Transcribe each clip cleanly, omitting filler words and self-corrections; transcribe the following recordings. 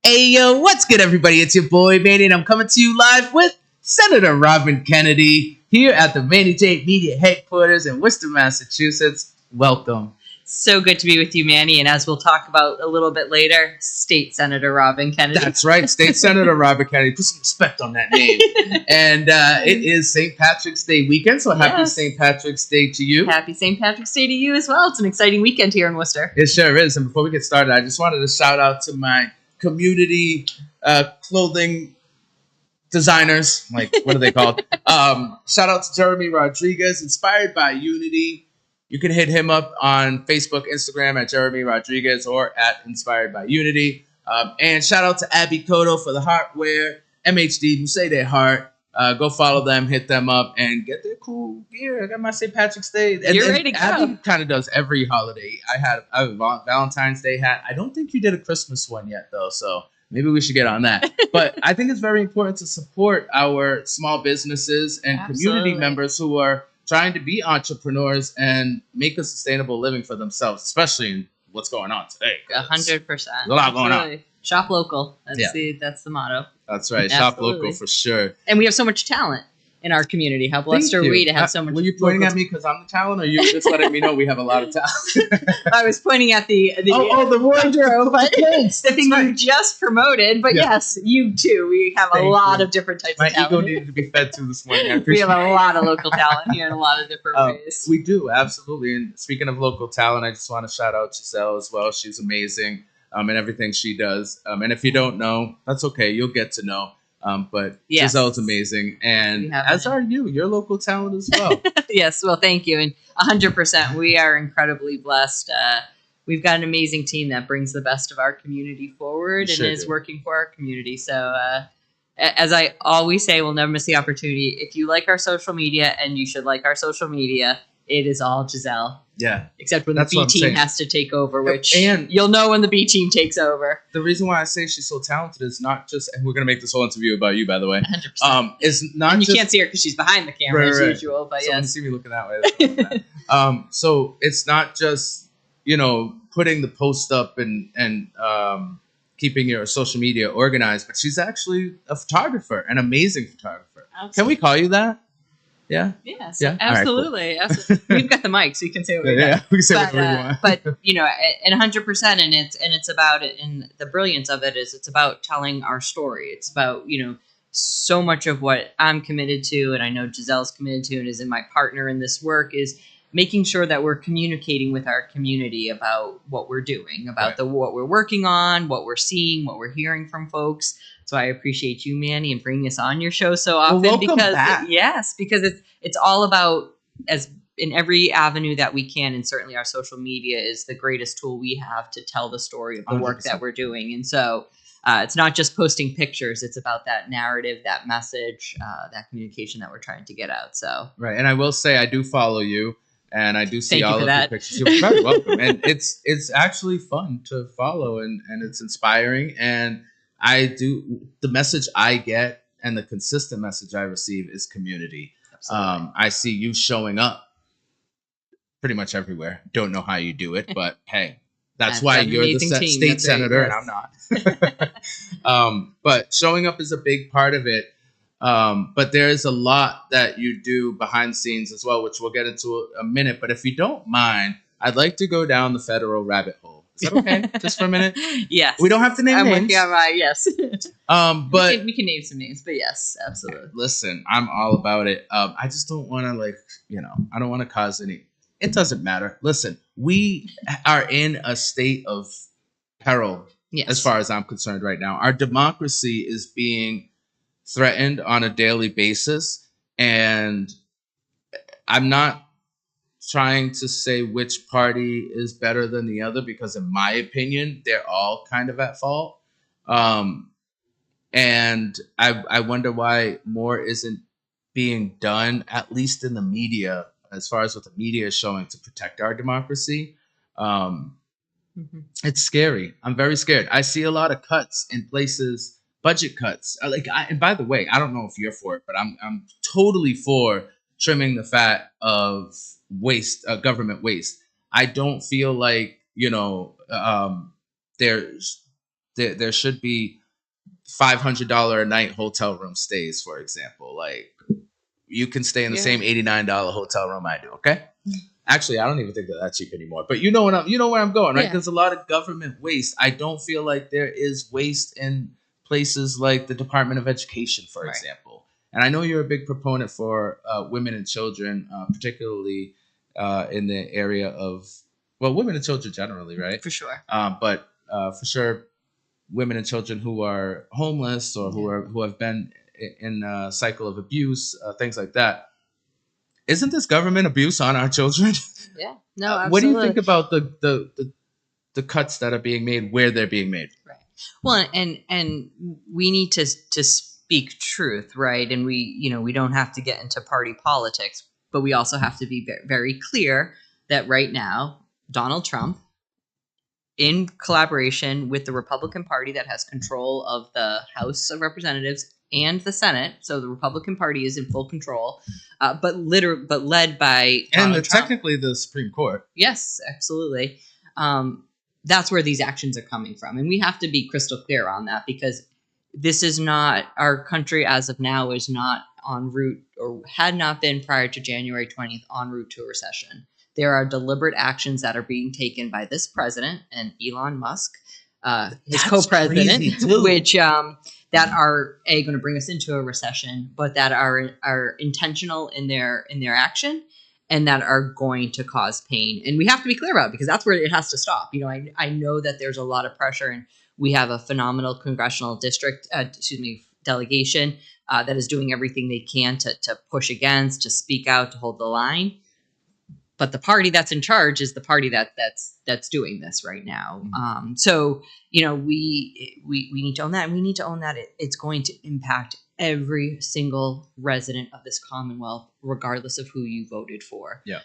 Hey, yo, what's good, everybody? It's your boy, Manny, and I'm coming to you live with Senator Robyn Kennedy here at the Manny J Media headquarters in Worcester, Massachusetts. Welcome. So good to be with you, Manny, and as we'll talk about a little bit later, State Senator Robyn Kennedy. That's right, State Senator Robyn Kennedy. Put some respect on that name. And it is St. Patrick's Day weekend, so happy St. Patrick's Day to you. Happy St. Patrick's Day to you as well. It's an exciting weekend here in Worcester. It sure is. And before we get started, I just wanted to shout out to my community clothing designers. Like, what are they called? Shout out to Jeremy Rodriguez, Inspired by Unity. You can hit him up on Facebook, Instagram at Jeremy Rodriguez or at Inspired by Unity. And shout out to Abby Cotto for the Heartwear, MHD, Say Their Heart. Go follow them, hit them up, and get their cool gear. I got my St. Patrick's Day. And you're ready to go. Abby kind of does every holiday. I have a Valentine's Day hat. I don't think you did a Christmas one yet, though, so maybe we should get on that. But I think it's very important to support our small businesses and community members who are trying to be entrepreneurs and make a sustainable living for themselves, especially in what's going on today. 100%. There's a lot going on. Shop local. That's the motto. That's right. Absolutely. Shop local for sure. And we have so much talent in our community. How blessed are we to have so much? Were you pointing at me because I'm the talent, or you just letting me know we have a lot of talent? I was pointing at the wardrobe, but the thing you just promoted. But yes, you too. We have a lot of different types of talent. My ego needed to be fed to this morning. We have a lot of local talent here in a lot of different ways. We do, absolutely. And speaking of local talent, I just want to shout out Giselle as well. She's amazing in everything she does. And if you don't know, that's okay. You'll get to know. But Giselle's amazing, and as are you. You're local talent as well. Yes, well, thank you, and 100%. We are incredibly blessed. We've got an amazing team that brings the best of our community forward and is working for our community. So, as I always say, we'll never miss the opportunity. If you like our social media, and you should like our social media, it is all Giselle. Yeah. Except when the B team has to take over, which you'll know when the B team takes over. The reason why I say she's so talented is not just, and we're going to make this whole interview about you, by the way. 100%. It's not and just, you can't see her because she's behind the camera as usual, but so when you see me looking that way. So it's not just, putting the post up and keeping your social media organized, but she's actually a photographer, an amazing photographer. Absolutely. Can we call you that? Yeah. Yes. Yeah. Absolutely. Right, cool. Absolutely. We've got the mic, so you can say what we can say whatever you want. But and 100%, and it's about it. And the brilliance of it is it's about telling our story. It's about so much of what I'm committed to, and I know Giselle's committed to, and is in my partner in this work is making sure that we're communicating with our community about what we're doing, about what we're working on, what we're seeing, what we're hearing from folks. So I appreciate you, Manny, and bringing us on your show so often because it's all about, as in every avenue that we can, and certainly our social media is the greatest tool we have to tell the story of the 100%. Work that we're doing. And so it's not just posting pictures; it's about that narrative, that message, that communication that we're trying to get out. So and I will say I do follow you. And I do see all of the pictures. You're very welcome. And it's actually fun to follow, and it's inspiring. And the message I get and the consistent message I receive is community. I see you showing up pretty much everywhere. Don't know how you do it, but hey, that's why you're the state senator and I'm not. But showing up is a big part of it. But there's a lot that you do behind the scenes as well, which we'll get into a minute. But if you don't mind, I'd like to go down the federal rabbit hole. Is that okay? Just for a minute? Yes. We don't have to name names. Yes. But we can name some names, but yes, absolutely. Listen, I'm all about it. I just don't want to I don't want to cause any. It doesn't matter. Listen, we are in a state of peril as far as I'm concerned right now. Our democracy is being threatened on a daily basis, and I'm not trying to say which party is better than the other, because in my opinion they're all kind of at fault, and I wonder why more isn't being done, at least in the media, as far as what the media is showing to protect our democracy. It's scary. I'm very scared. I see a lot of cuts in places, budget cuts. And by the way, I don't know if you're for it, but I'm totally for trimming the fat of waste, government waste. I don't feel like there's there should be $500 a night hotel room stays, for example. Like, you can stay in the same $89 hotel room I do. Okay. Actually, I don't even think they're that cheap anymore. But you know where I'm going, right? There's a lot of government waste. I don't feel like there is waste in places like the Department of Education, for example. And I know you're a big proponent for women and children, particularly in the area of, well, women and children generally, right? For sure. But for sure, women and children who are homeless or who have been in a cycle of abuse, things like that. Isn't this government abuse on our children? Yeah. No, absolutely. What do you think about the cuts that are being made, where they're being made? Right. Well, and we need to speak truth, right? And we don't have to get into party politics, but we also have to be very, very clear that right now, Donald Trump, in collaboration with the Republican Party that has control of the House of Representatives and the Senate, so the Republican Party is in full control, but led by Donald Trump. Technically the Supreme Court. Yes, absolutely. That's where these actions are coming from, and we have to be crystal clear on that, because this is not, our country as of now is not en route, or had not been prior to January 20th, en route to a recession. There are deliberate actions that are being taken by this president and Elon Musk, his co-president, which that are going to bring us into a recession, but that are intentional in their action, and that are going to cause pain. And we have to be clear about it, because that's where it has to stop. I know that there's a lot of pressure, and we have a phenomenal congressional delegation that is doing everything they can to push against, to speak out, to hold the line. But the party that's in charge is the party that's doing this right now. So we need to own that, and we need to own that it's going to impact every single resident of this Commonwealth, regardless of who you voted for. Yeah.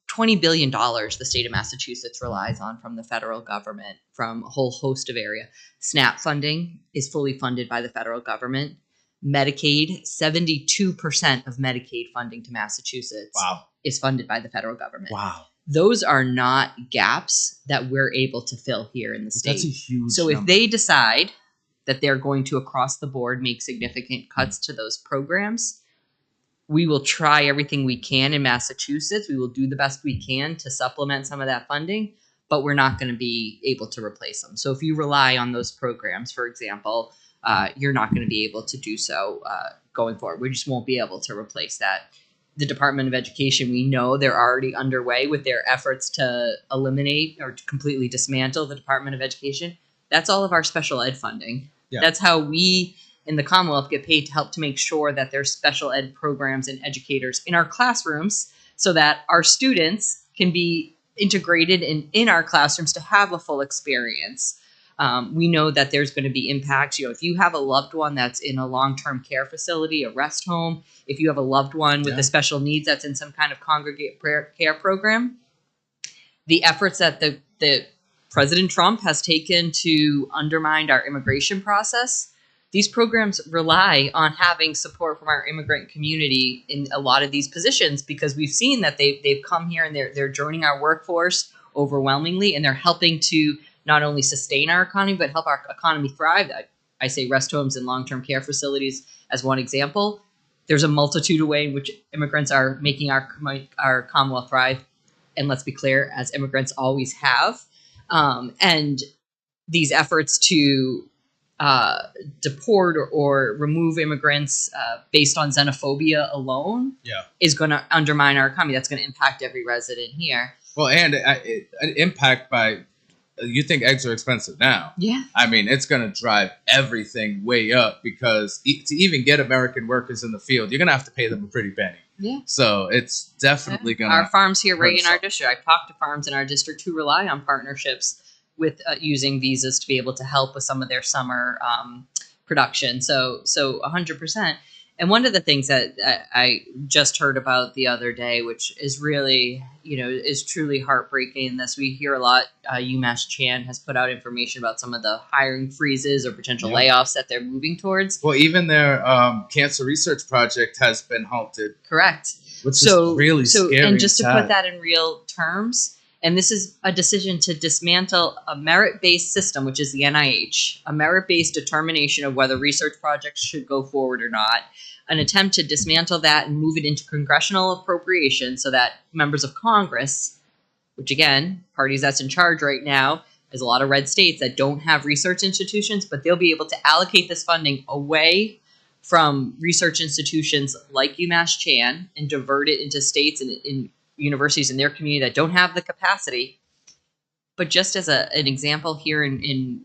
$20 billion the state of Massachusetts relies on from the federal government, from a whole host of area. SNAP funding is fully funded by the federal government. Medicaid, 72% of Medicaid funding to Massachusetts is funded by the federal government. Wow. Those are not gaps that we're able to fill here in the state. That's a huge So number. if they decide that they're going to, across the board, make significant cuts to those programs, we will try everything we can in Massachusetts. We will do the best we can to supplement some of that funding, but we're not going to be able to replace them. So if you rely on those programs, for example, you're not going to be able to do so going forward. We just won't be able to replace that. The Department of Education, we know they're already underway with their efforts to eliminate or to completely dismantle the Department of Education. That's all of our special ed funding. Yeah. That's how we in the Commonwealth get paid to help to make sure that there's special ed programs and educators in our classrooms, so that our students can be integrated in our classrooms to have a full experience. We know that there's going to be impacts. If you have a loved one that's in a long-term care facility, a rest home, if you have a loved one with a special needs that's in some kind of congregate care program, the efforts that the President Trump has taken to undermine our immigration process, these programs rely on having support from our immigrant community in a lot of these positions, because we've seen that they've come here and they're joining our workforce overwhelmingly, and they're helping to not only sustain our economy, but help our economy thrive. I say rest homes and long-term care facilities as one example. There's a multitude of ways in which immigrants are making our Commonwealth thrive. And let's be clear, as immigrants always have. And these efforts to deport or remove immigrants based on xenophobia alone is going to undermine our economy. That's going to impact every resident here. Well, and an impact by... You think eggs are expensive now? Yeah. I mean, it's going to drive everything way up, because to even get American workers in the field, you're going to have to pay them a pretty penny. Yeah. So it's definitely going to... Our farms here right in our district. I've talked to farms in our district who rely on partnerships with using visas to be able to help with some of their summer production. So 100%. And one of the things that I just heard about the other day, which is really, is truly heartbreaking in this, we hear a lot, UMass Chan has put out information about some of the hiring freezes or potential layoffs that they're moving towards. Well, even their cancer research project has been halted. Correct. Which is really scary. And just to put that in real terms, And this is a decision to dismantle a merit-based system, which is the NIH, a merit-based determination of whether research projects should go forward or not, an attempt to dismantle that and move it into congressional appropriation so that members of Congress, which again, parties that's in charge right now, there's a lot of red states that don't have research institutions, but they'll be able to allocate this funding away from research institutions like UMass Chan and divert it into states and in universities in their community that don't have the capacity. But just as an example here in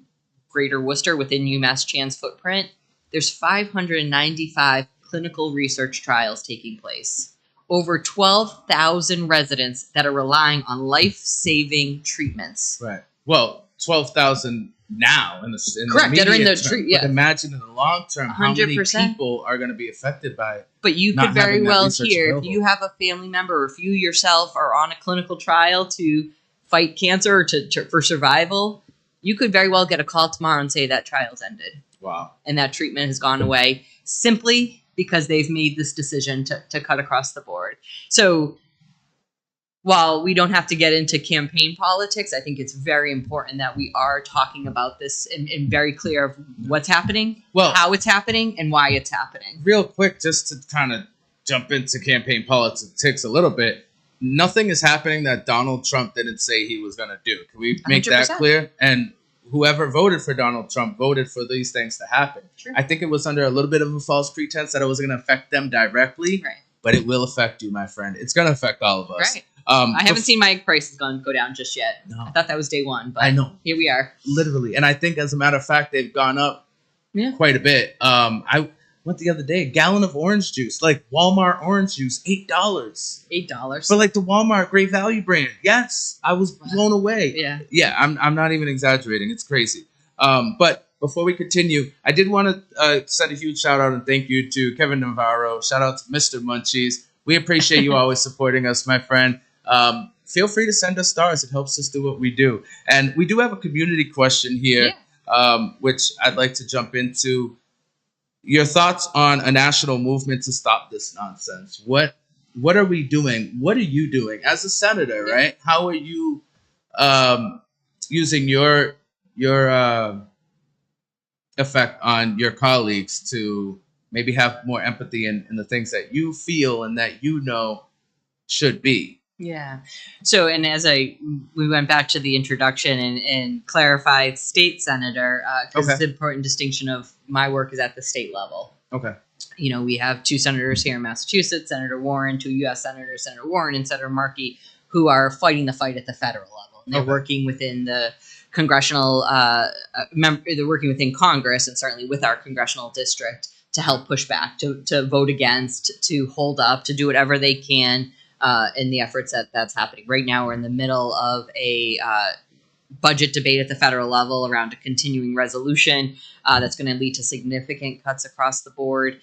Greater Worcester within UMass Chan's footprint, there's 595 clinical research trials taking place. Over 12,000 residents that are relying on life-saving treatments. Right. Well, 12,000 now in the correct that are in the term, yeah. But imagine in the long term 100%. How many people are going to be affected by it. But you could very well hear if you have a family member or if you yourself are on a clinical trial to fight cancer or for survival, you could very well get a call tomorrow and say that trial's ended. Wow. And that treatment has gone away simply because they've made this decision to cut across the board. So while we don't have to get into campaign politics, I think it's very important that we are talking about this and very clear of what's happening, how it's happening, and why it's happening. Real quick, just to kind of jump into campaign politics a little bit, nothing is happening that Donald Trump didn't say he was going to do. Can we make 100%. That clear? And whoever voted for Donald Trump voted for these things to happen. Sure. I think it was under a little bit of a false pretense that it wasn't going to affect them directly, right. But it will affect you, my friend. It's going to affect all of us. Right. I haven't seen my egg prices go down just yet. No. I thought that was day one, but I know. Here we are. Literally. And I think, as a matter of fact, they've gone up quite a bit. I went the other day, a gallon of orange juice, like Walmart orange juice, $8. $8? But like the Walmart Great Value brand. Yes, I was blown away. Yeah. Yeah, I'm not even exaggerating. It's crazy. But before we continue, I did want to send a huge shout out and thank you to Kevin Navarro. Shout out to Mr. Munchies. We appreciate you always supporting us, my friend. Feel free to send us stars. It helps us do what we do. And we do have a community question here, which I'd like to jump into. Your thoughts on a national movement to stop this nonsense. What are we doing? What are you doing as a senator, right? How are you using your effect on your colleagues to maybe have more empathy in the things that you feel and that you know should be? Yeah. So, and as we went back to the introduction and clarified state senator, because it's an important distinction of my work is at the state level. Okay. You know, we have two senators here in Massachusetts, Senator Warren, two U.S. senators, Senator Warren and Senator Markey, who are fighting the fight at the federal level. And they're working within the congressional, they're working within Congress and certainly with our congressional district to help push back, to vote against, to hold up, to do whatever they can in the efforts that's happening. Right now, we're in the middle of a budget debate at the federal level around a continuing resolution that's going to lead to significant cuts across the board.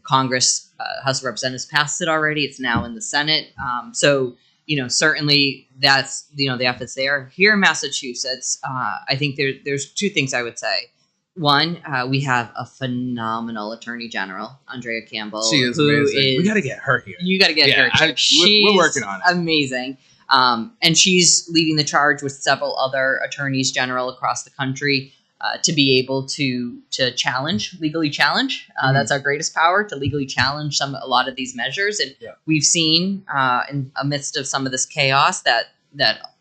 Congress, House of Representatives passed it already. It's now in the Senate. So, you know, certainly that's, you know, the efforts there. Here in Massachusetts, I think there's two things I would say. One, we have a phenomenal Attorney General, Andrea Campbell. She is amazing. We got to get her here. You got to get her here. We're working on it. Amazing. And she's leading the charge with several other attorneys general across the country to be able to legally challenge. That's our greatest power, to legally challenge a lot of these measures. And we've seen in amidst of some of this chaos that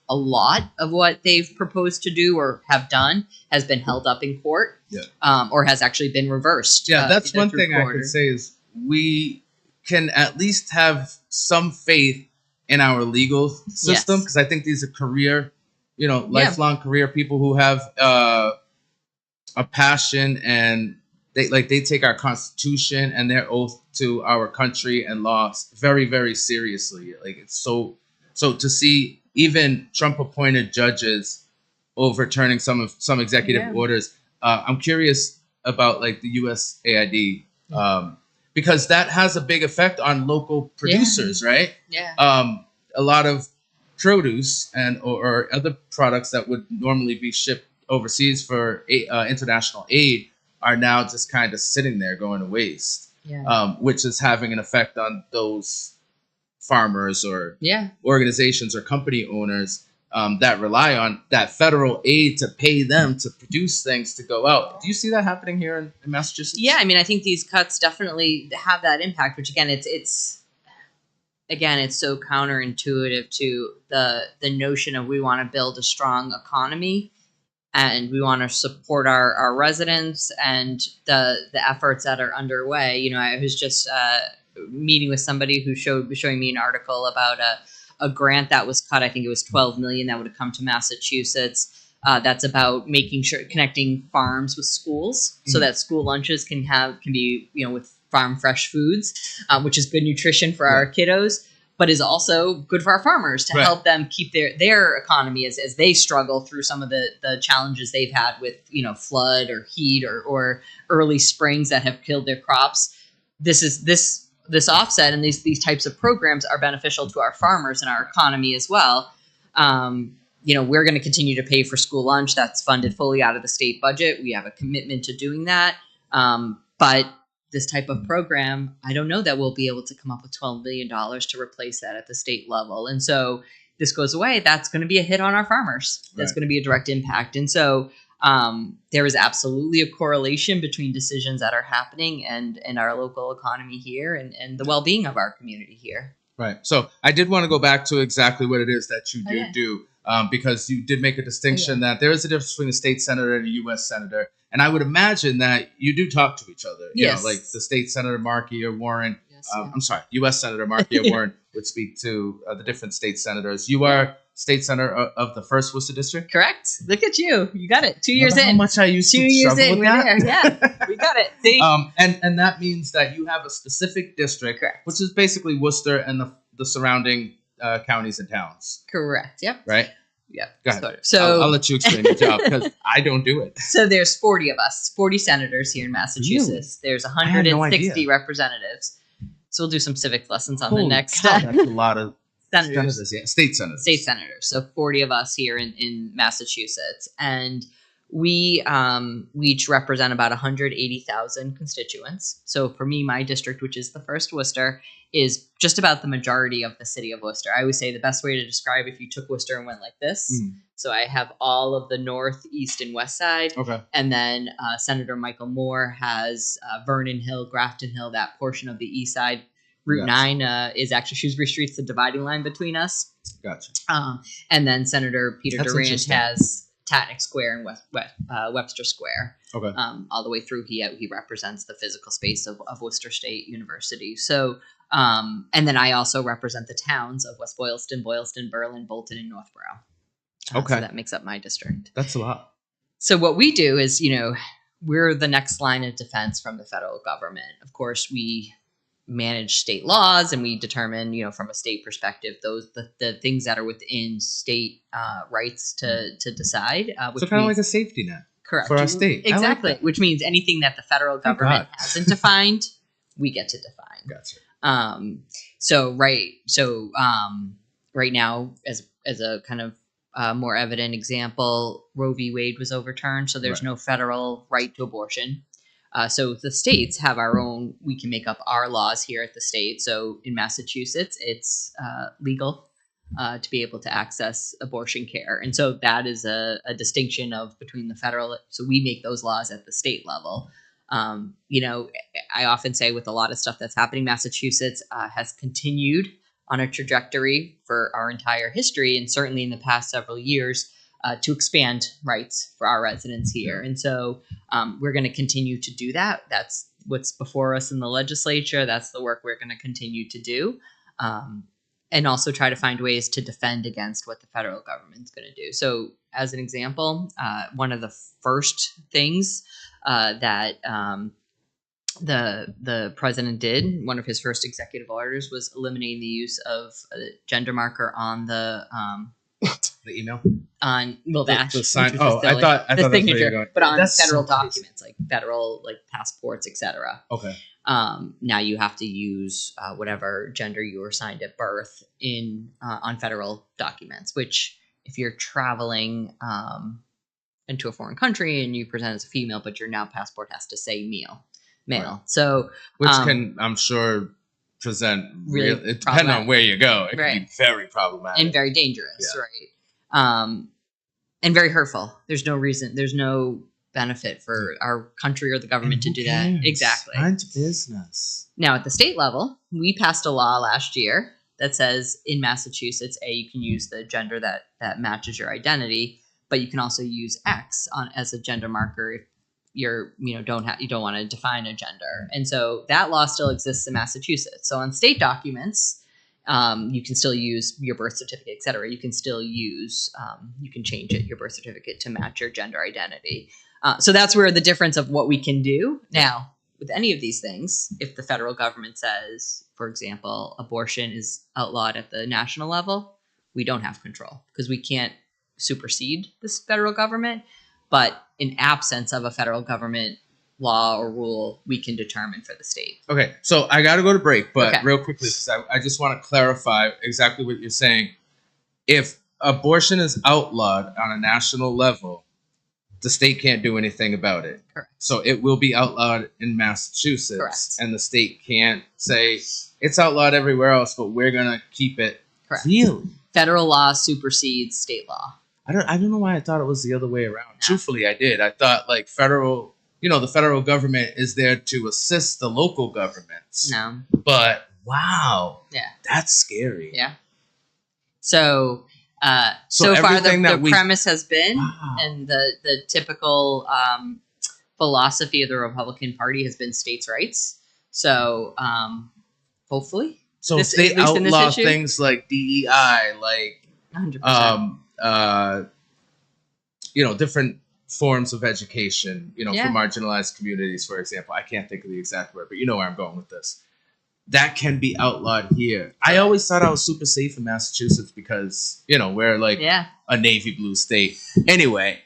a lot of what they've proposed to do or have done has been held up in court, or has actually been reversed. Yeah, that's one thing I could say is we can at least have some faith in our legal system, because I think these are career, lifelong career people who have a passion, and they take our Constitution and their oath to our country and laws very, very seriously. Like, it's so to see even Trump appointed judges overturning some executive orders. I'm curious about like the USAID, because that has a big effect on local producers, right? Yeah. A lot of produce or other products that would normally be shipped overseas for international aid are now just kind of sitting there going to waste, which is having an effect on those farmers or organizations or company owners that rely on that federal aid to pay them to produce things to go out. Do you see that happening here in Massachusetts? Yeah, I mean, I think these cuts definitely have that impact, which again, it's so counterintuitive to the notion of we want to build a strong economy and we want to support our residents and the efforts that are underway. You know, I was just meeting with somebody who was showing me an article about a grant that was cut. I think it was $12 million that would have come to Massachusetts. That's about making sure connecting farms with schools so that school lunches can be, you know, with farm fresh foods, which is good nutrition for our kiddos, but is also good for our farmers to help them keep their economy as they struggle through some of the challenges they've had with, you know, flood or heat or early springs that have killed their crops. This offset and these types of programs are beneficial to our farmers and our economy as well. You know, we're going to continue to pay for school lunch. That's funded fully out of the state budget. We have a commitment to doing that. But this type of program, I don't know that we'll be able to come up with $12 million to replace that at the state level. And so this goes away. That's going to be a hit on our farmers. That's going to be a direct impact. And so there is absolutely a correlation between decisions that are happening and our local economy here and the well-being of our community here. Right. So I did want to go back to exactly what it is that you do. Because you did make a distinction that there is a difference between a state senator and a U.S. senator. And I would imagine that you do talk to each other. You know, like the state senator Markey or Warren. I'm sorry, U.S. Senator Markey or Warren would speak to the different state senators. You are state senator of the 1st Worcester District? Correct. Look at you. You got it. 2 years in. How much I used 2 years in. We're there. Yeah, we got it. See? And that means that you have a specific district, which is basically Worcester and the surrounding counties and towns. Correct. Yep. Right? Yeah. Go ahead. So I'll let you explain the job because I don't do it. So there's 40 of us, 40 senators here in Massachusetts. Really? There's 160 representatives. So we'll do some civic lessons on the next. That's a lot of senators. State senators. State senators. So 40 of us here in Massachusetts. And we each represent about 180,000 constituents. So for me, my district, which is the 1st Worcester, is just about the majority of the city of Worcester. I would say the best way to describe if you took Worcester and went like this. So I have all of the north, east, and west side. Okay. And then Senator Michael Moore has Vernon Hill, Grafton Hill, that portion of the east side. Route 9 is actually Shrewsbury Street's the dividing line between us. Gotcha. And then Senator Peter Durant has Tatnick Square and Webster Square. Okay. All the way through, he represents the physical space of Worcester State University. So, and then I also represent the towns of West Boylston, Berlin, Bolton, and Northborough. Okay. So that makes up my district. That's a lot. So what we do is, you know, we're the next line of defense from the federal government. Of course, we manage state laws and we determine, you know, from a state perspective, the things that are within state rights to decide. So kind of like a safety net. Correct. For our state. Exactly. Like, which means anything that the federal government hasn't defined, we get to define. Gotcha. Right now, as a kind of more evident example, Roe v. Wade was overturned, so there's no federal right to abortion. So the states have our own, we can make up our laws here at the state. So in Massachusetts, it's legal to be able to access abortion care. And so that is a distinction between the federal. So we make those laws at the state level. You know, I often say with a lot of stuff that's happening, Massachusetts has continued on a trajectory for our entire history, and certainly in the past several years, to expand rights for our residents here. And so we're going to continue to do that. That's what's before us in the legislature. That's the work we're going to continue to do. And also try to find ways to defend against what the federal government's going to do. So as an example, one of the first things that the president did, one of his first executive orders, was eliminating the use of a gender marker on the email on the sign. I thought the signature, but on federal documents like federal passports, etc. Okay. Now you have to use whatever gender you were assigned at birth on federal documents. Which, if you're traveling into a foreign country and you present as a female, but your now passport has to say male. So which can, I'm sure, present really depending on where you go, it can be very problematic and very dangerous, right? And very hurtful. There's no benefit for our country or the government to do that. Exactly. Mind business. Now, at the state level, we passed a law last year that says in Massachusetts, you can use the gender that matches your identity, but you can also use X as a gender marker if you don't want to define a gender. And so that law still exists in Massachusetts. So on state documents, you can still use your birth certificate, et cetera. You can still use, you can change your birth certificate to match your gender identity. So that's where the difference of what we can do. Now, with any of these things, if the federal government says, for example, abortion is outlawed at the national level, we don't have control because we can't supersede this federal government. But in absence of a federal government law or rule, we can determine for the state. Okay, so I got to go to break, but real quickly, because I just want to clarify exactly what you're saying. If abortion is outlawed on a national level, the state can't do anything about it. Correct. So it will be outlawed in Massachusetts. Correct. And the state can't say it's outlawed everywhere else, but we're going to keep it. Correct. Really? Federal law supersedes state law. I don't know why I thought it was the other way around. No. Truthfully, I did. I thought like the federal government is there to assist the local governments. No. But wow. Yeah. That's scary. Yeah. So far the premise has been, and the typical philosophy of the Republican Party has been states' rights. So hopefully. So if they outlaw things like DEI, like 100%. Different forms of education, for marginalized communities, for example. I can't think of the exact word, but you know where I'm going with this. That can be outlawed here. I always thought I was super safe in Massachusetts because, we're like a navy blue state. Anyway,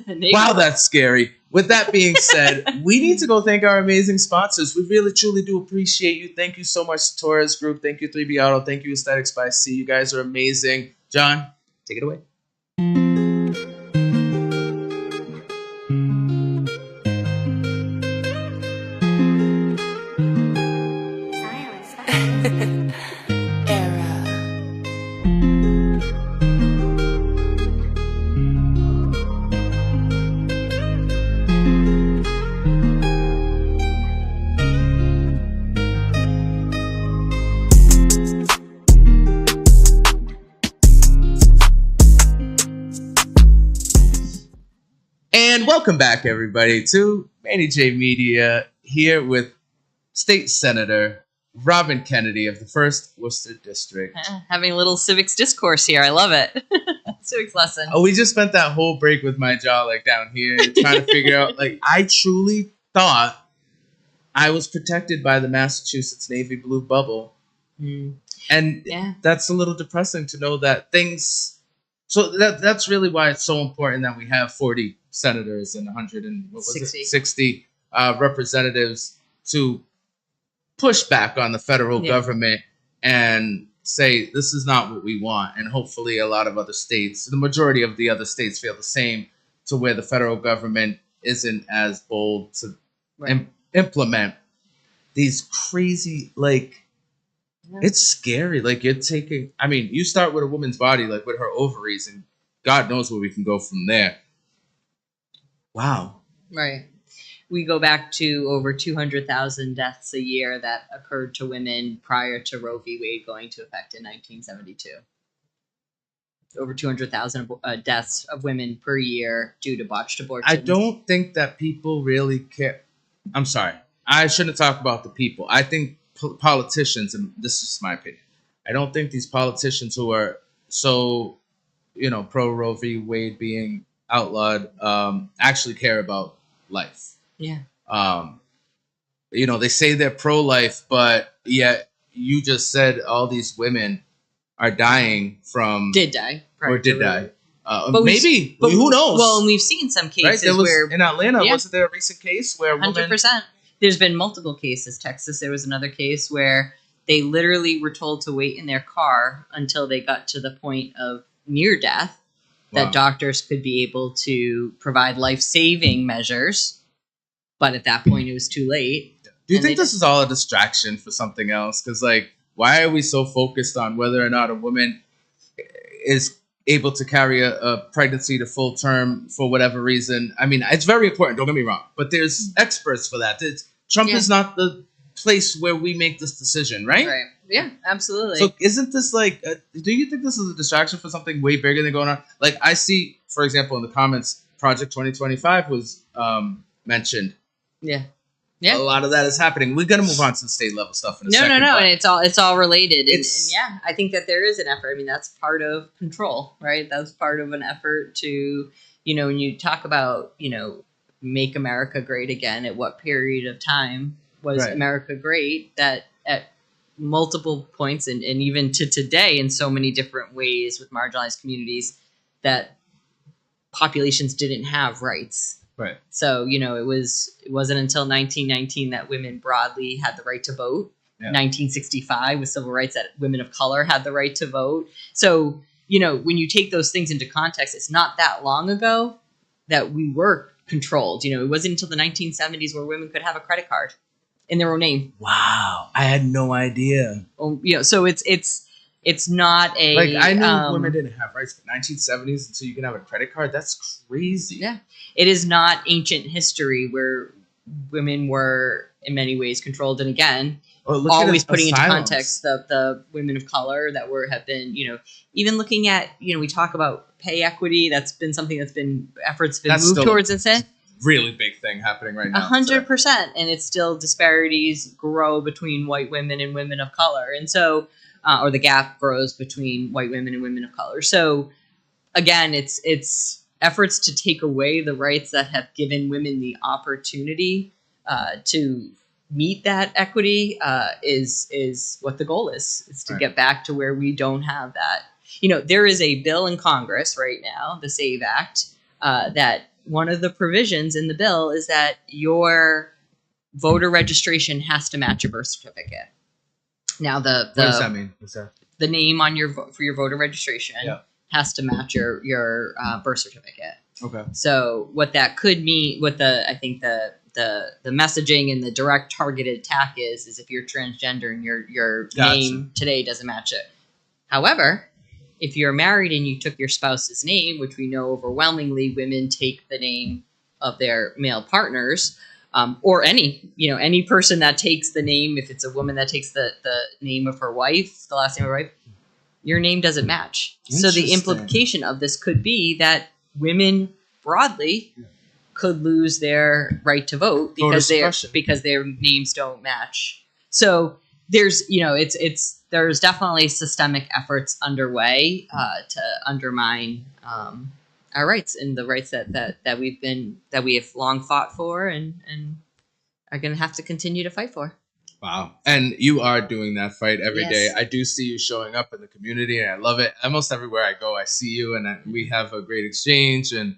wow, that's scary. With that being said, we need to go thank our amazing sponsors. We really, truly do appreciate you. Thank you so much to Torres Group. Thank you, 3B Auto. Thank you, Aesthetics by C. You guys are amazing. John, take it away. Welcome back, everybody, to Manny J Media, here with State Senator Robyn Kennedy of the 1st Worcester District. Having a little civics discourse here. I love it. Civics lesson. Oh, we just spent that whole break with my jaw down here trying to figure out, I truly thought I was protected by the Massachusetts navy blue bubble. And that's a little depressing to know that things... So that's really why it's so important that we have 40 senators and 160 representatives to push back on the federal government and say this is not what we want. And hopefully a lot of other states, the majority of the other states, feel the same, to where the federal government isn't as bold to implement these crazy, it's scary. You're taking, you start with a woman's body, with her ovaries, and God knows where we can go from there. Wow. Right. We go back to over 200,000 deaths a year that occurred to women prior to Roe v. Wade going into effect in 1972. Over 200,000 deaths of women per year due to botched abortions. I don't think that people really care. I'm sorry. I shouldn't talk about the people. I think politicians, and this is my opinion, I don't think these politicians who are so, pro Roe v. Wade being outlawed actually care about life. Yeah. They say they're pro-life, but yet you just said all these women are dying from... Did die. Or did die. Maybe. Who knows? Well, and we've seen some cases where... In Atlanta, wasn't there a recent case where 100%. There's been multiple cases. Texas, there was another case where they literally were told to wait in their car until they got to the point of near death, that doctors could be able to provide life-saving measures. But at that point, it was too late. Do you think this is all a distraction for something else? Because, like, why are we so focused on whether or not a woman is able to carry a pregnancy to full term for whatever reason? I mean, it's very important, don't get me wrong, but there's experts for that. Trump is not the place where we make this decision, right? Right. Yeah, absolutely. So isn't this like, do you think this is a distraction for something way bigger than going on? Like, I see, for example, in the comments, Project 2025 was mentioned. Yeah. A lot of that is happening. We're gonna move on to the state level stuff in a second. No, and it's all related. And yeah, I think that there is an effort. I mean, that's part of control, right? That's part of an effort to, when you talk about, make America great again. At what period of time was America great? That at multiple points, and even to today, in so many different ways, with marginalized communities, that populations didn't have rights. Right. So, it wasn't until 1919 that women broadly had the right to vote. Yeah. 1965 with civil rights that women of color had the right to vote. So, when you take those things into context, it's not that long ago that we were controlled. It wasn't until the 1970s where women could have a credit card in their own name. Wow. I had no idea. So it's not a... Like, I knew women didn't have rights, but 1970s, so you can have a credit card? That's crazy. Yeah. It is not ancient history where women were, in many ways, controlled. And again, always putting into context the women of color that have been, even looking at, we talk about pay equity. That's been something efforts have been moved towards instead. Really big thing happening right now. 100%. And it's still disparities grow between white women and women of color. And so... or the gap grows between white women and women of color. So, again, it's efforts to take away the rights that have given women the opportunity to meet that equity is what the goal is to get back to where we don't have that. There is a bill in Congress right now, the SAVE Act, that one of the provisions in the bill is that your voter registration has to match your birth certificate. Now, what does that mean? What's that? The name on for your voter registration has to match your birth certificate. Okay. So what that could mean, I think the messaging and the direct targeted attack is if you're transgender and your name today doesn't match it. However, if you're married and you took your spouse's name, which we know overwhelmingly women take the name of their male partners. Or any person that takes the name, if it's a woman that takes the name of her wife, the last name of her wife, your name doesn't match. So the implication of this could be that women broadly could lose their right to vote because their names don't match. So there's there's definitely systemic efforts underway to undermine our rights and the rights that we have long fought for and are going to have to continue to fight for. Wow. And you are doing that fight every day. I do see you showing up in the community and I love it. Almost everywhere I go, I see you and we have a great exchange and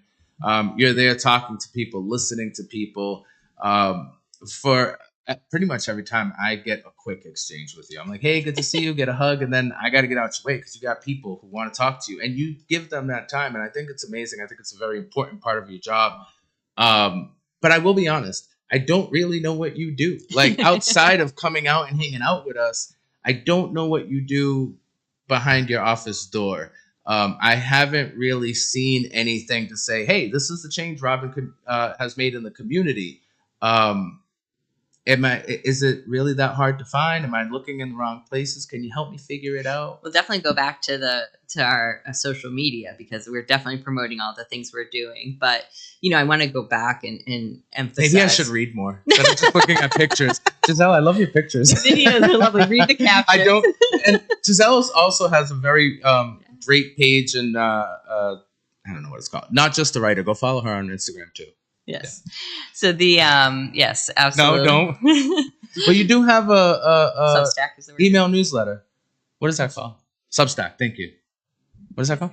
you're there talking to people, listening to people. For pretty much every time I get a quick exchange with you, I'm like, hey, good to see you, get a hug. And then I got to get out your way because you got people who want to talk to you and you give them that time. And I think it's amazing. I think it's a very important part of your job. But I will be honest, I don't really know what you do. Like outside of coming out and hanging out with us, I don't know what you do behind your office door. I haven't really seen anything to say, hey, this is the change Robyn has made in the community. Is it really that hard to find? Am I looking in the wrong places? Can you help me figure it out? We'll definitely go back to our social media because we're definitely promoting all the things we're doing. But, I want to go back and emphasize. Maybe I should read more instead of just looking at pictures. Giselle, I love your pictures. The videos are lovely. Read the captions. I don't. And Giselle also has a very great page and I don't know what it's called. Not Just a Writer. Go follow her on Instagram too. Yes. Yeah. So yes, absolutely. No, don't. Well, you do have a Substack is the word. Email newsletter. What is that called? Substack. Thank you. What is that called?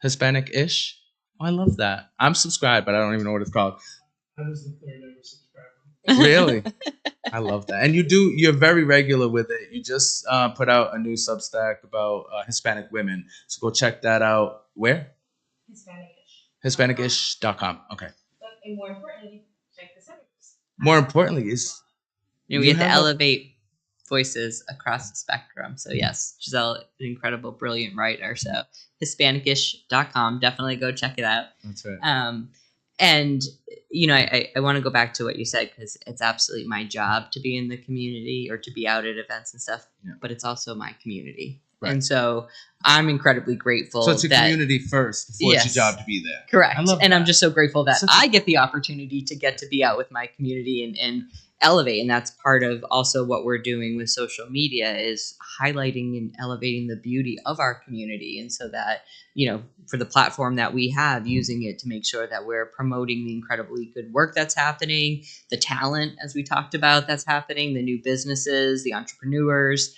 Hispanic-ish. Oh, I love that. I'm subscribed, but I don't even know what it's called. I was the third ever subscriber. Really? I love that. And you're very regular with it. You just put out a new Substack about Hispanic women. So go check that out. Where? Hispanic-ish. Hispanic-ish.com. Okay. And more importantly, check the Innerviews. More importantly is we have to elevate voices across the spectrum. So yes, Giselle, an incredible, brilliant writer. So Hispanicish.com, definitely go check it out. That's right. And I want to go back to what you said, because it's absolutely my job to be in the community or to be out at events and stuff. Yeah. But it's also my community. Right. And so I'm incredibly grateful. So it's your community first before it's your job to be there. Correct. And I'm just so grateful that I get the opportunity to get to be out with my community and elevate. And that's part of also what we're doing with social media, is highlighting and elevating the beauty of our community. And so that, for the platform that we have, using it to make sure that we're promoting the incredibly good work that's happening, the talent, as we talked about, that's happening, the new businesses, the entrepreneurs,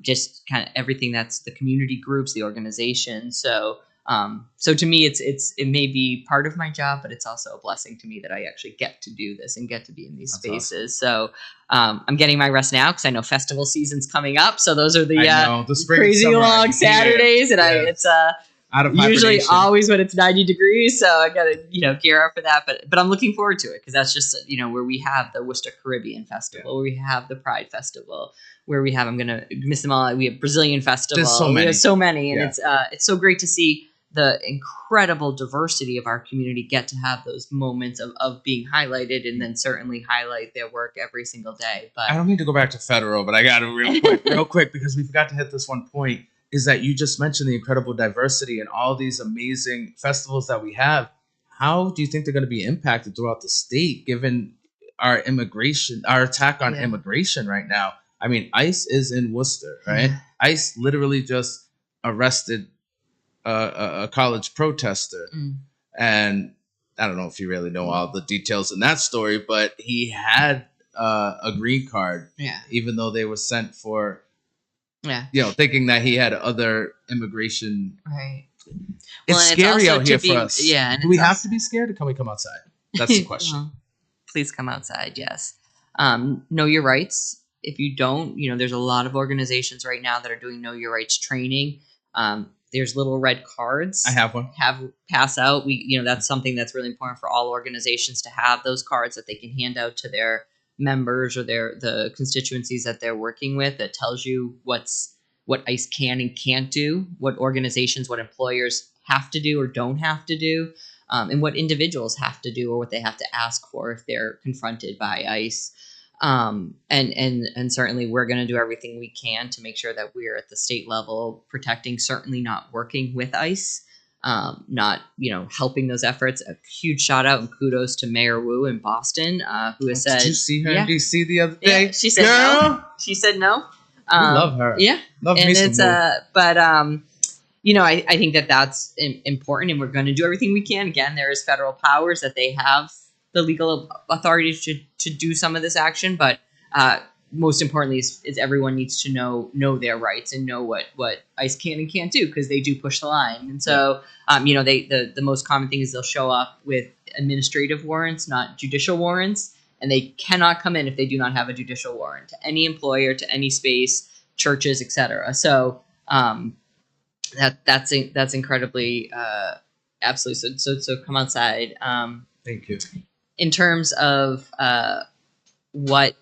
just kind of everything that's the community groups, the organization. So to me, it may be part of my job, but it's also a blessing to me that I actually get to do this and get to be in these spaces. Awesome. So I'm getting my rest now because I know festival season's coming up. So those are the crazy long Saturdays, and it's out of usually always when it's 90 degrees. So I gotta gear up for that. But I'm looking forward to it, because that's just where we have the Worcester Caribbean Festival, where we have the Pride Festival, where we have, I'm gonna miss them all, we have Brazilian Festival. There's so many. We have so many, and it's so great to see the incredible diversity of our community get to have those moments of being highlighted, and then certainly highlight their work every single day. But I don't mean to go back to federal, but I got to real quick, because we forgot to hit this one point, is that you just mentioned the incredible diversity and all these amazing festivals that we have. How do you think they're going to be impacted throughout the state, given our attack on immigration right now? I mean, ICE is in Worcester, right? Yeah. ICE literally just arrested a college protester. And I don't know if you really know all the details in that story, but he had a green card, even though they were sent for, thinking that he had other immigration. Right. It's scary out here for us. Yeah. Do we have to be scared, or can we come outside? That's the question. Well, please come outside. Yes. Know your rights. If you don't, there's a lot of organizations right now that are doing know your rights training. There's little red cards. I have one. Pass out. That's something that's really important for all organizations, to have those cards that they can hand out to their members or the constituencies that they're working with, that tells you what ICE can and can't do, what organizations, what employers have to do or don't have to do, and what individuals have to do or what they have to ask for if they're confronted by ICE. And certainly we're going to do everything we can to make sure that we're at the state level protecting, certainly not working with ICE, not, helping those efforts. A huge shout out and kudos to Mayor Wu in Boston, who has said, did you see her in DC the other day? Yeah, she said no. She said no. We love her. Yeah. Love me some more. But, I think that's important, and we're going to do everything we can. Again, there is federal powers that they have the legal authority to do some of this action, but most importantly is everyone needs to know their rights and know what ICE can and can't do, because they do push the line. And so the most common thing is they'll show up with administrative warrants, not judicial warrants, and they cannot come in if they do not have a judicial warrant to any employer, to any space, churches, etc. So that's incredibly absolutely so come outside. Thank you. In terms of what's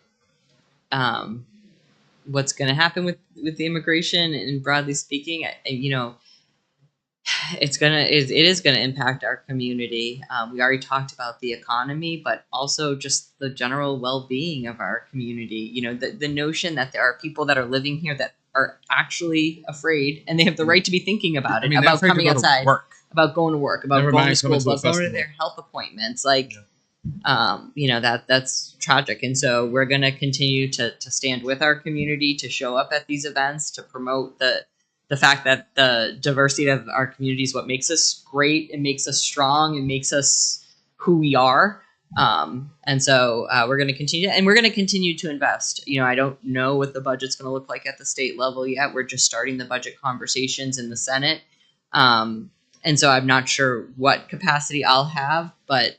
going to happen with the immigration, and broadly speaking, it is going to impact our community. We already talked about the economy, but also just the general well-being of our community. The notion that there are people that are living here that are actually afraid, and they have the right to be thinking about it, about coming outside, about going to work, about going to school, about going to their health appointments, that's tragic. And so we're going to continue to stand with our community, to show up at these events, to promote the fact that the diversity of our community is what makes us great and makes us strong and makes us who we are. And so we're going to continue, and we're going to continue to invest. I don't know what the budget's going to look like at the state level yet. We're just starting the budget conversations in the Senate. And so I'm not sure what capacity I'll have, but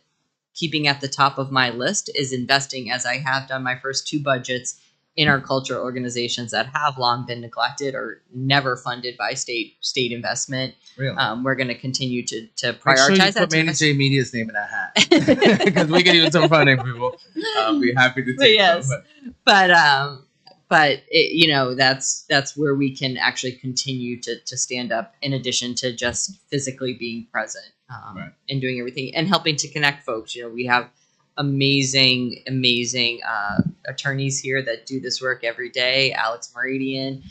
keeping at the top of my list is investing, as I have done my first two budgets, in our culture organizations that have long been neglected or never funded by state investment. Really? We're going to continue to prioritize Make sure you put Manny J Media's name in that hat, because we can use some funding, people. I'll be happy to take some. but that's where we can actually continue to stand up in addition to just physically being present and doing everything and helping to connect folks. We have amazing attorneys here that do this work every day. Alex Meridian,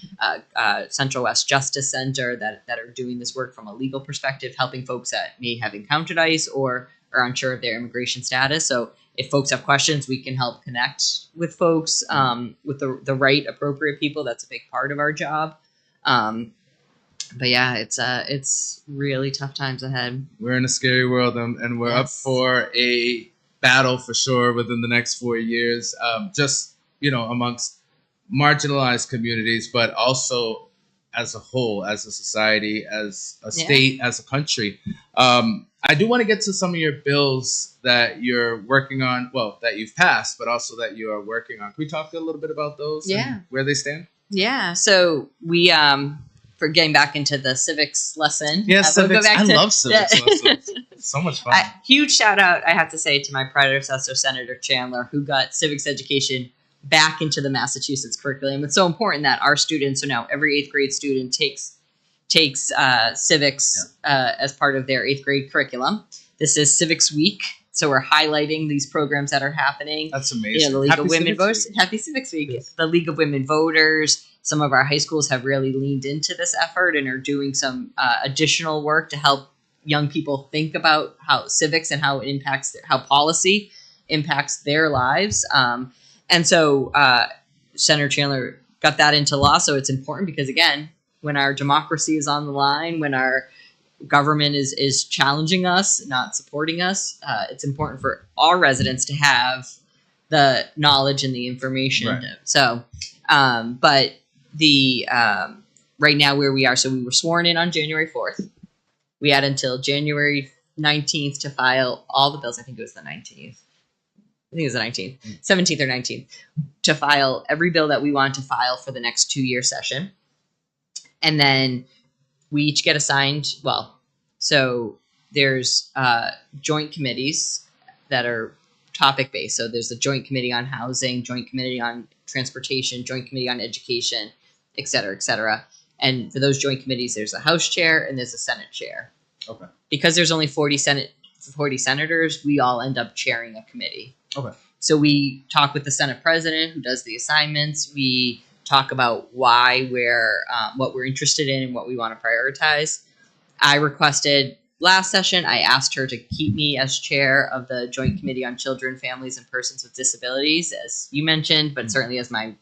Central West Justice Center that are doing this work from a legal perspective, helping folks that may have encountered ICE or are unsure of their immigration status. So if folks have questions, we can help connect with folks with the right appropriate people. That's a big part of our job. But yeah, it's really tough times ahead. We're in a scary world, and we're up for a battle for sure within the next 4 years, just amongst marginalized communities, but also as a whole, as a society, as a state, as a country. I do want to get to some of your bills that you're working on, well, that you've passed, but also that you are working on. Can we talk a little bit about those and where they stand? Yeah, so we for getting back into the civics lesson. Yes, civics. I love civics lessons. So much fun. Huge shout out, I have to say, to my predecessor, Senator Chandler, who got civics education back into the Massachusetts curriculum. It's so important that our students, so now every 8th grade student takes civics as part of their 8th grade curriculum. This is Civics Week. So we're highlighting these programs that are happening. That's amazing. The League of Women Voters. Happy Civics Week. Yes. The League of Women Voters. Some of our high schools have really leaned into this effort and are doing some additional work to help young people think about how civics and how it impacts how policy impacts their lives. And so Senator Chandler got that into law. So it's important because, again, when our democracy is on the line, when our government is challenging us, not supporting us, it's important for our residents to have the knowledge and the information. Right. So, but the right now where we are, so we were sworn in on January 4th. We had until January 19th to file all the bills. I think it was the 19th. I think it was the 19th, 17th or 19th, to file every bill that we want to file for the next 2-year session. And then we each get assigned, so there's joint committees that are topic-based. So there's the Joint Committee on Housing, Joint Committee on Transportation, Joint Committee on Education, et cetera, et cetera. And for those joint committees, there's a House chair and there's a Senate chair. Okay. Because there's only 40 senators, we all end up chairing a committee. Okay. So we talk with the Senate president who does the assignments. We talk about why what we're interested in and what we want to prioritize. I requested last session, I asked her to keep me as chair of the Joint Committee on Children, Families, and Persons with Disabilities, as you mentioned, but certainly as my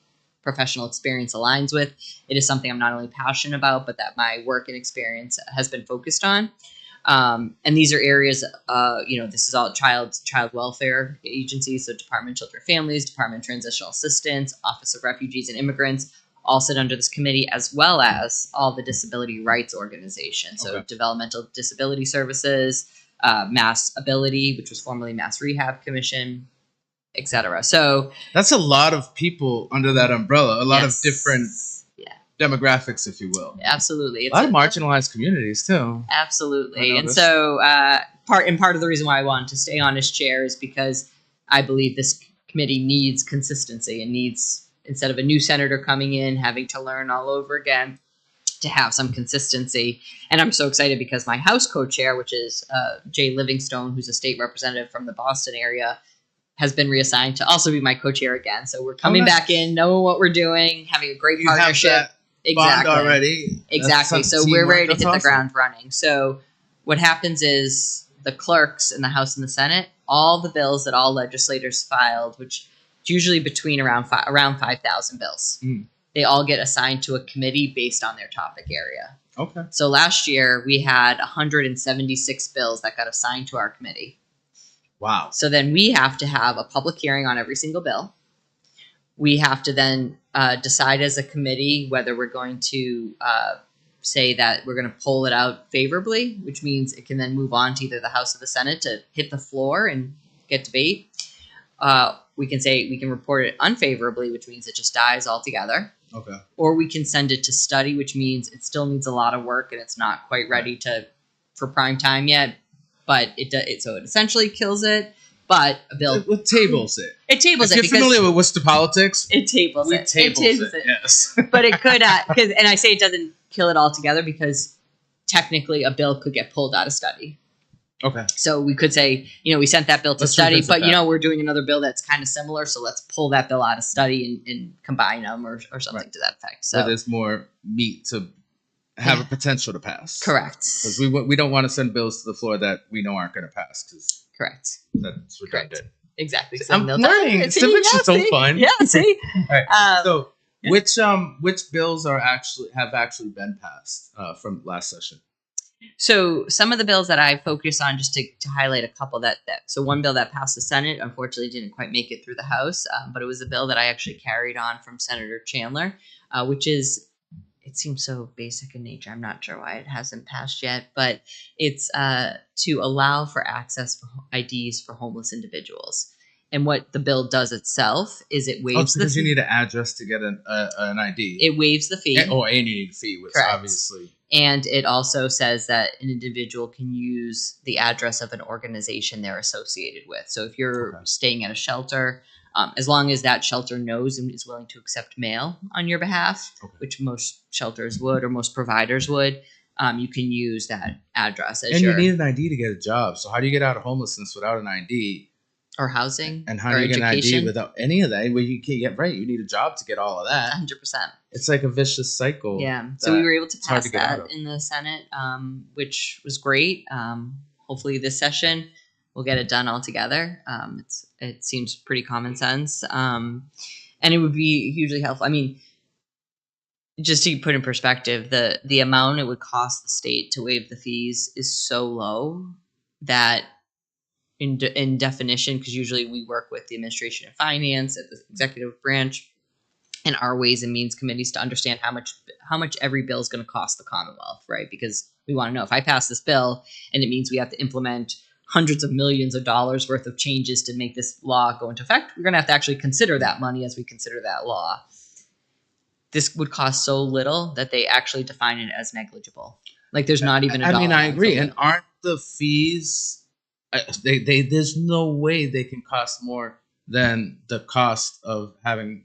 professional experience aligns with. It is something I'm not only passionate about, but that my work and experience has been focused on. And these are areas, this is all child welfare agencies, so Department of Children and Families, Department of Transitional Assistance, Office of Refugees and Immigrants, all sit under this committee, as well as all the disability rights organizations. So Developmental Disability Services, Mass Ability, which was formerly Mass Rehab Commission, et cetera. So that's a lot of people under that umbrella, a lot of different demographics, if you will. Absolutely. It's a lot of marginalized communities too. Absolutely. And so part of the reason why I wanted to stay on as chair is because I believe this committee needs consistency and needs, instead of a new senator coming in, having to learn all over again, to have some consistency. And I'm so excited because my House co-chair, which is Jay Livingstone, who's a state representative from the Boston area, has been reassigned to also be my co-chair again. So we're coming back in, knowing what we're doing, having a great partnership. Have that bond already. Exactly. So we're ready to hit the ground running. So what happens is the clerks in the House and the Senate, all the bills that all legislators filed, which is usually between around 5,000 bills, they all get assigned to a committee based on their topic area. Okay. So last year we had 176 bills that got assigned to our committee. Wow. So then we have to have a public hearing on every single bill. We have to then decide as a committee whether we're going to say that we're going to pull it out favorably, which means it can then move on to either the House or the Senate to hit the floor and get debate. We can report it unfavorably, which means it just dies altogether. Okay. Or we can send it to study, which means it still needs a lot of work and it's not quite ready for prime time yet. But so it essentially kills it. But a bill... What tables it? It tables it because... If you're familiar with Worcester politics... It tables it. It tables it, yes. But it could... and I say it doesn't kill it altogether because technically a bill could get pulled out of study. Okay. So we could say, we sent that bill to study, but we're doing another bill that's kind of similar, so let's pull that bill out of study and combine them or something to that effect. So there's more meat to have a potential to pass. Correct. Because we don't want to send bills to the floor that we know aren't going to pass. Correct. That's redundant. Correct. Exactly. So I'm learning. Civics is so fun. Yeah. See. All right. So which bills have actually been passed from last session? So some of the bills that I focus on, just to highlight a couple so one bill that passed the Senate, unfortunately didn't quite make it through the House, but it was a bill that I actually carried on from Senator Chandler, which is, it seems so basic in nature. I'm not sure why it hasn't passed yet, but it's to allow for access for IDs for homeless individuals. And what the bill does itself is it waives because you need an address to get an ID. It waives the fee. And you need a fee, which obviously... And it also says that an individual can use the address of an organization they're associated with. So if you're staying at a shelter, as long as that shelter knows and is willing to accept mail on your behalf, which most shelters would or most providers would, you can use that address as you need an ID to get a job. So how do you get out of homelessness without an ID? Or housing. And how do you get an ID without any of that? Well, you can't get you need a job to get all of that. 100%. It's like a vicious cycle. Yeah. So we were able to pass that in the Senate, which was great. Hopefully this session we'll get it done all together. It seems pretty common sense. And it would be hugely helpful. I mean, just to put in perspective, the amount it would cost the state to waive the fees is so low that in definition, because usually we work with the administration and finance at the executive branch and our ways and means committees to understand how much every bill is going to cost the Commonwealth, right? Because we want to know if I pass this bill and it means we have to implement hundreds of millions of dollars worth of changes to make this law go into effect, we're going to have to actually consider that money as we consider that law. This would cost so little that they actually define it as negligible. Like there's not even a dollar. I mean, I agree. And aren't the fees... there's no way they can cost more than the cost of having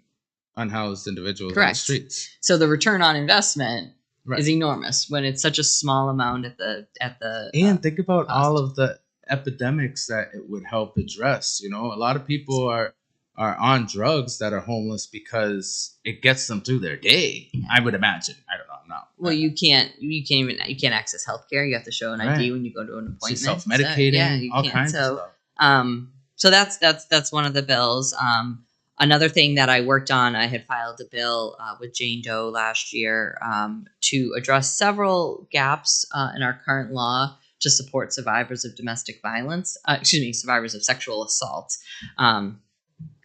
unhoused individuals on the streets. So the return on investment is enormous when it's such a small amount at the and think about cost. All of the epidemics that it would help address. A lot of people are on drugs that are homeless because it gets them through their day. I would imagine. I don't know. No. Well, you can't access healthcare. You have to show an ID when you go to an appointment. Self-medicating, all kinds of stuff. So that's one of the bills. Another thing that I worked on, I had filed a bill with Jane Doe last year to address several gaps in our current law to support survivors of domestic violence. Survivors of sexual assault.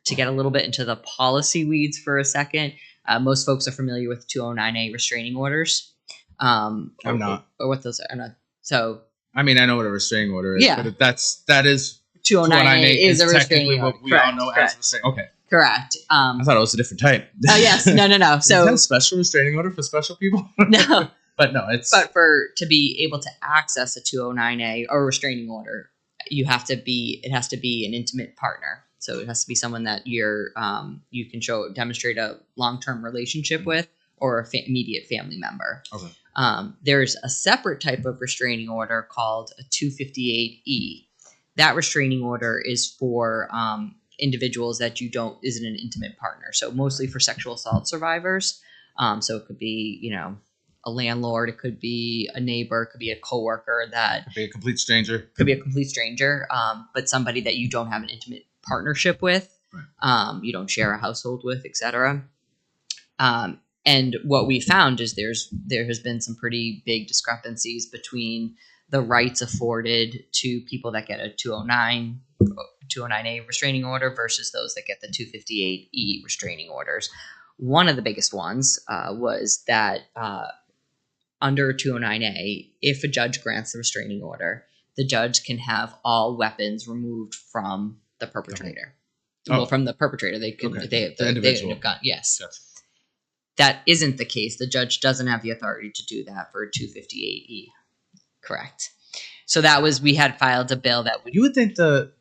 To get a little bit into the policy weeds for a second, most folks are familiar with 209A restraining orders. I'm not. Or what those are. I'm not. So. I mean, I know what a restraining order is, but that is 209A is a restraining order. What we all know as a restraining order. Okay. Correct. I thought it was a different type. Oh, yes. No. So. Is that a special restraining order for special people? No. But no, it's. But to be able to access a 209A or restraining order, it has to be an intimate partner. So it has to be someone that you can demonstrate a long-term relationship with, or a immediate family member. Okay. There's a separate type of restraining order called a 258E. That restraining order is for individuals that isn't an intimate partner. So mostly for sexual assault survivors. So it could be, a landlord, it could be a neighbor, it could be a coworker that could be a complete stranger. But somebody that you don't have an intimate partnership with, you don't share a household with, etc. And what we found is there has been some pretty big discrepancies between the rights afforded to people that get a 209A restraining order versus those that get the 258E restraining orders. One of the biggest ones was that under 209A, if a judge grants the restraining order, the judge can have all weapons removed from the perpetrator. Oh. Well, from the perpetrator, they could they have gun. Yes. Gotcha. That isn't the case. The judge doesn't have the authority to do that for a 258E. Correct. So we had filed a bill that would. You would think the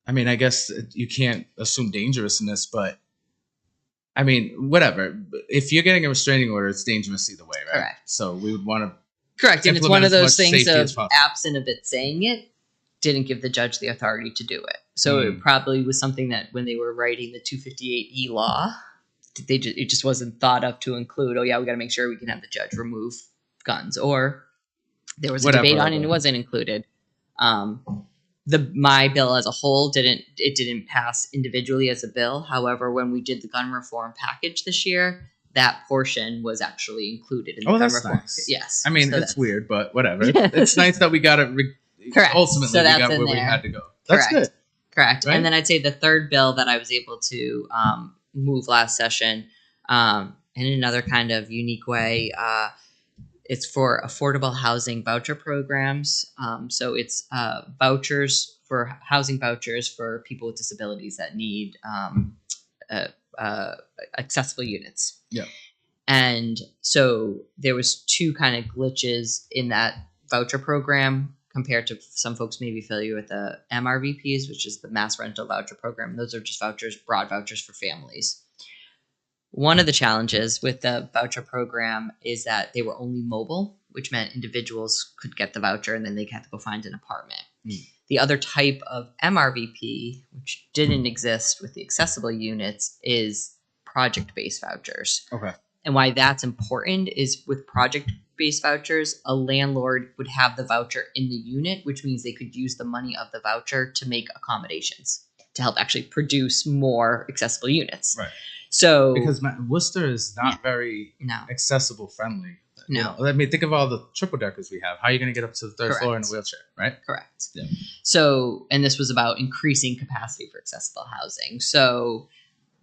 I mean, I guess you can't assume dangerousness, but I mean, whatever. If you're getting a restraining order, it's dangerous either way, right? Correct. So we would want to. Correct, and it's one of those things of absent of it saying it, didn't give the judge the authority to do it. So it probably was something that when they were writing the 258E law, it just wasn't thought of to include, oh yeah, we got to make sure we can have the judge remove guns. Or there was a debate on it and it wasn't included. My bill as a whole didn't pass individually as a bill. However, when we did the gun reform package this year, that portion was actually included in the gun reform. Nice. Yes. I mean, it's weird, but whatever. It's nice that we got it. Correct. Ultimately, so we got where we had to go. That's good. Correct. Right? And then I'd say the third bill that I was able to move last session in another kind of unique way, it's for affordable housing voucher programs. So it's housing vouchers for people with disabilities that need accessible units. Yeah. And so there was two kind of glitches in that voucher program compared to some folks may be familiar with the MRVPs, which is the mass rental voucher program. Those are just vouchers, broad vouchers for families. One of the challenges with the voucher program is that they were only mobile, which meant individuals could get the voucher and then they had to go find an apartment. The other type of MRVP, which didn't exist with the accessible units, is project-based vouchers. Okay. And why that's important is with project-based vouchers, a landlord would have the voucher in the unit, which means they could use the money of the voucher to make accommodations to help actually produce more accessible units. Right. So because Worcester is not very accessible friendly. No. I mean, think of all the triple deckers we have. How are you going to get up to the third floor in a wheelchair, right? Correct. Yeah. So, and this was about increasing capacity for accessible housing. So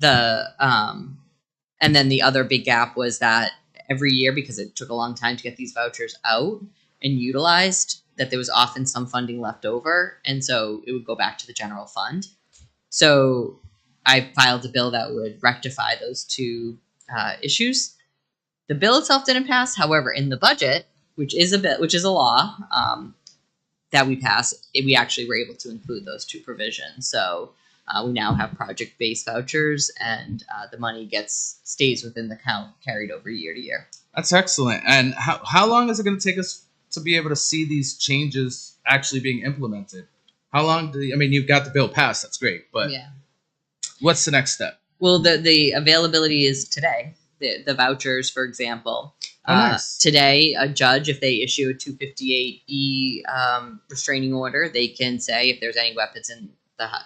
and then the other big gap was that every year, because it took a long time to get these vouchers out and utilized, that there was often some funding left over. And so it would go back to the general fund. So I filed a bill that would rectify those two issues. The bill itself didn't pass. However, in the budget, which is a law that we passed, we actually were able to include those two provisions. So we now have project-based vouchers, and the money stays within the count carried over year to year. That's excellent. And how long is it going to take us to be able to see these changes actually being implemented? How long you've got the bill passed. That's great. But what's the next step? Well, the availability is today. The vouchers, for example. Nice. Today, a judge, if they issue a 258E restraining order, they can say if there's any weapons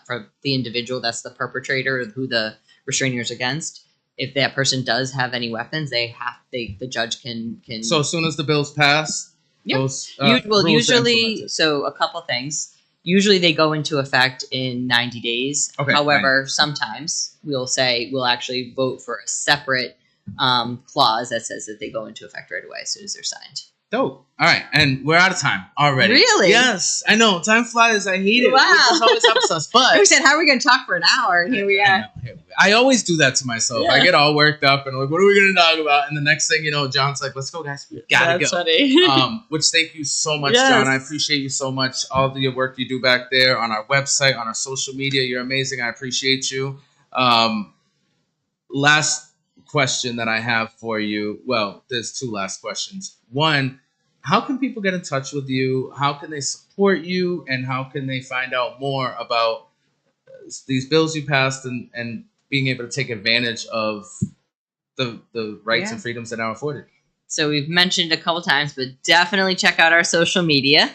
for the individual that's the perpetrator, who the restraining is against. If that person does have any weapons, the judge can. So as soon as the bill's passed, those usually, so a couple things. Usually they go into effect in 90 days. Okay, however, sometimes we'll actually vote for a separate clause that says that they go into effect right away as soon as they're signed. Dope. All right, and we're out of time already. Really? Yes, I know. Time flies. I hate it. Wow. This always helps us. But we said, how are we going to talk for an hour? And here we are. I always do that to myself. I get all worked up and like, what are we going to talk about? And the next thing you know, John's like, let's go, guys. We gotta go. Funny. Which thank you so much, John. I appreciate you so much. All of your work you do back there on our website, on our social media. You're amazing. I appreciate you. Last question that I have for you. Well, there's two last questions. One, how can people get in touch with you? How can they support you? And how can they find out more about these bills you passed and being able to take advantage of the rights and freedoms that are afforded? So we've mentioned a couple times, but definitely check out our social media,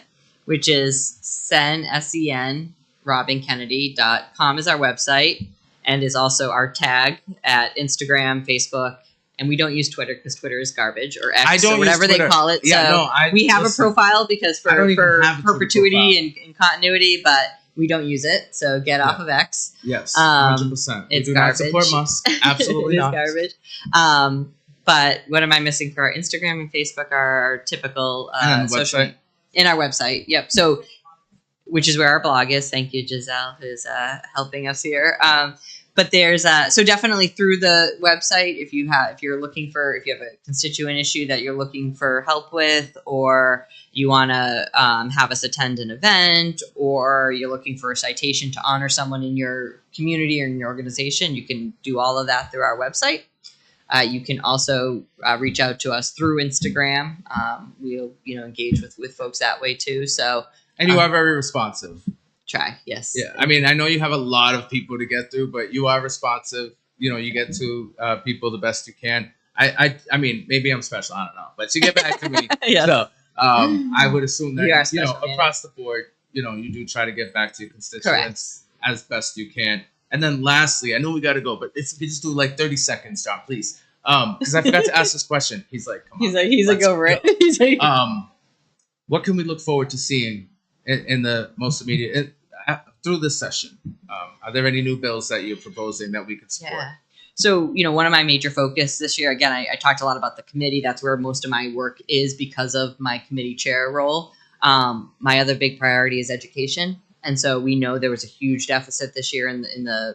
which is RobynKennedy.com is our website, and is also our tag at Instagram, Facebook. And we don't use Twitter because Twitter is garbage, or X, or whatever they call it. We have a profile because for perpetuity and continuity, but we don't use it. So get off of X. Yes, 100%. It's do garbage. Not support Musk. Absolutely not. It's garbage. But what am I missing for our Instagram and Facebook? Our typical social website. In our website. Yep. So, which is where our blog is. Thank you, Giselle, who's helping us here. But there's so definitely through the website, if you have a constituent issue that you're looking for help with, or you want to have us attend an event, or you're looking for a citation to honor someone in your community or in your organization, you can do all of that through our website. You can also reach out to us through Instagram. We'll engage with folks that way too. So and you are very responsive. Try, yes. Yeah, I mean, I know you have a lot of people to get through, but you are responsive. You get to people the best you can. I mean, maybe I'm special. I don't know, but you get back to me. Yes. So I would assume that across the board, you do try to get back to your constituents as best you can. And then lastly, I know we got to go, but if we just do like 30 seconds, John, please, because I forgot to ask this question. He's like, come on, he's like over it. He's like, what can we look forward to seeing in the most immediate through this session? Are there any new bills that you're proposing that we can support? Yeah. So, one of my major focus this year, again, I talked a lot about the committee. That's where most of my work is because of my committee chair role. My other big priority is education. And so we know there was a huge deficit this year in the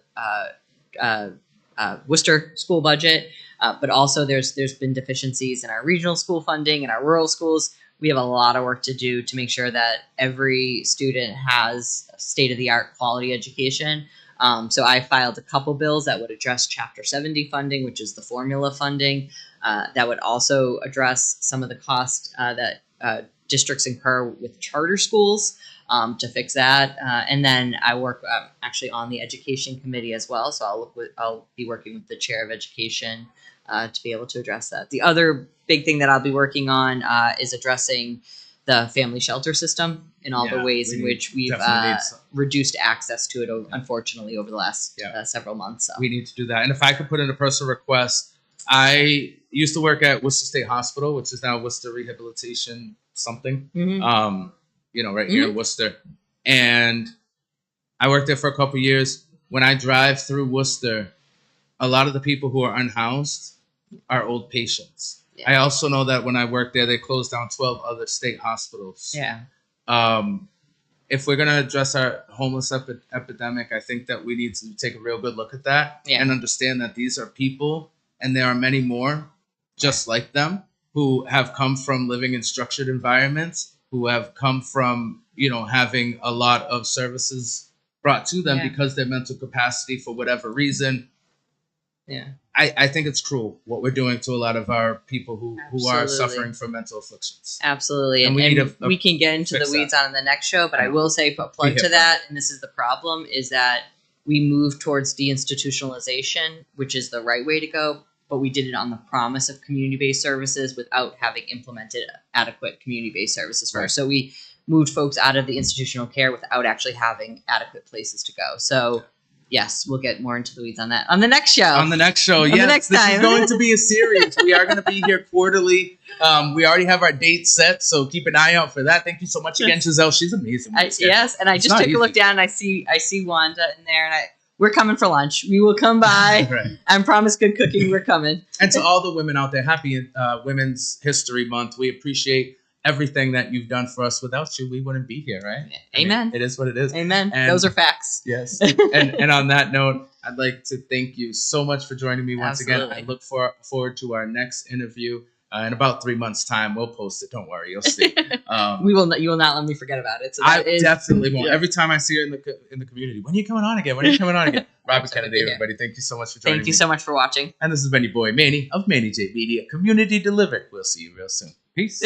Worcester school budget, but also there's been deficiencies in our regional school funding and our rural schools. We have a lot of work to do to make sure that every student has state-of-the-art quality education. So I filed a couple bills that would address Chapter 70 funding, which is the formula funding, that would also address some of the costs that districts incur with charter schools to fix that. And then I work actually on the education committee as well. So I'll be working with the chair of education to be able to address that. The other big thing that I'll be working on is addressing the family shelter system in all the ways in which we've reduced access to it, unfortunately, over the last several months. So. We need to do that. And if I could put in a personal request, I used to work at Worcester State Hospital, which is now Worcester Rehabilitation something, right here in Worcester. And I worked there for a couple years. When I drive through Worcester, a lot of the people who are unhoused are old patients. Yeah. I also know that when I worked there, they closed down 12 other state hospitals. Yeah. If we're going to address our homeless epidemic, I think that we need to take a real good look at that and understand that these are people, and there are many more just like them who have come from living in structured environments, who have come from, having a lot of services brought to them because their mental capacity, for whatever reason. Yeah. I think it's cruel what we're doing to a lot of our people who are suffering from mental afflictions. Absolutely. And we can get into the weeds on the next show, but I will say, put plug to that, and this is the problem, is that we move towards deinstitutionalization, which is the right way to go, but we did it on the promise of community-based services without having implemented adequate community-based services first. So we moved folks out of the institutional care without actually having adequate places to go. So yes, we'll get more into the weeds on that on the next show. On the next show, yes. This is going to be a series. We are going to be here quarterly. We already have our date set, so keep an eye out for that. Thank you so much again, Giselle. She's amazing. Yes, and I just took a look down, and I see Wanda in there, and we're coming for lunch. We will come by. Right. I promise good cooking. We're coming. And to all the women out there, happy Women's History Month. We appreciate everything that you've done for us. Without you, we wouldn't be here, right? Amen. I mean, it is what it is. Amen. And those are facts. Yes. and on that note, I'd like to thank you so much for joining me once again. I look forward to our next interview. In about 3 months' time, we'll post it. Don't worry, you'll see. You will not let me forget about it. So I definitely won't. Yeah. Every time I see her in the community, when are you coming on again? Robyn Kennedy, everybody, thank you so much for joining me. Thank you so much for watching. And this has been your boy Manny of Manny J Media, community delivered. We'll see you real soon. Peace.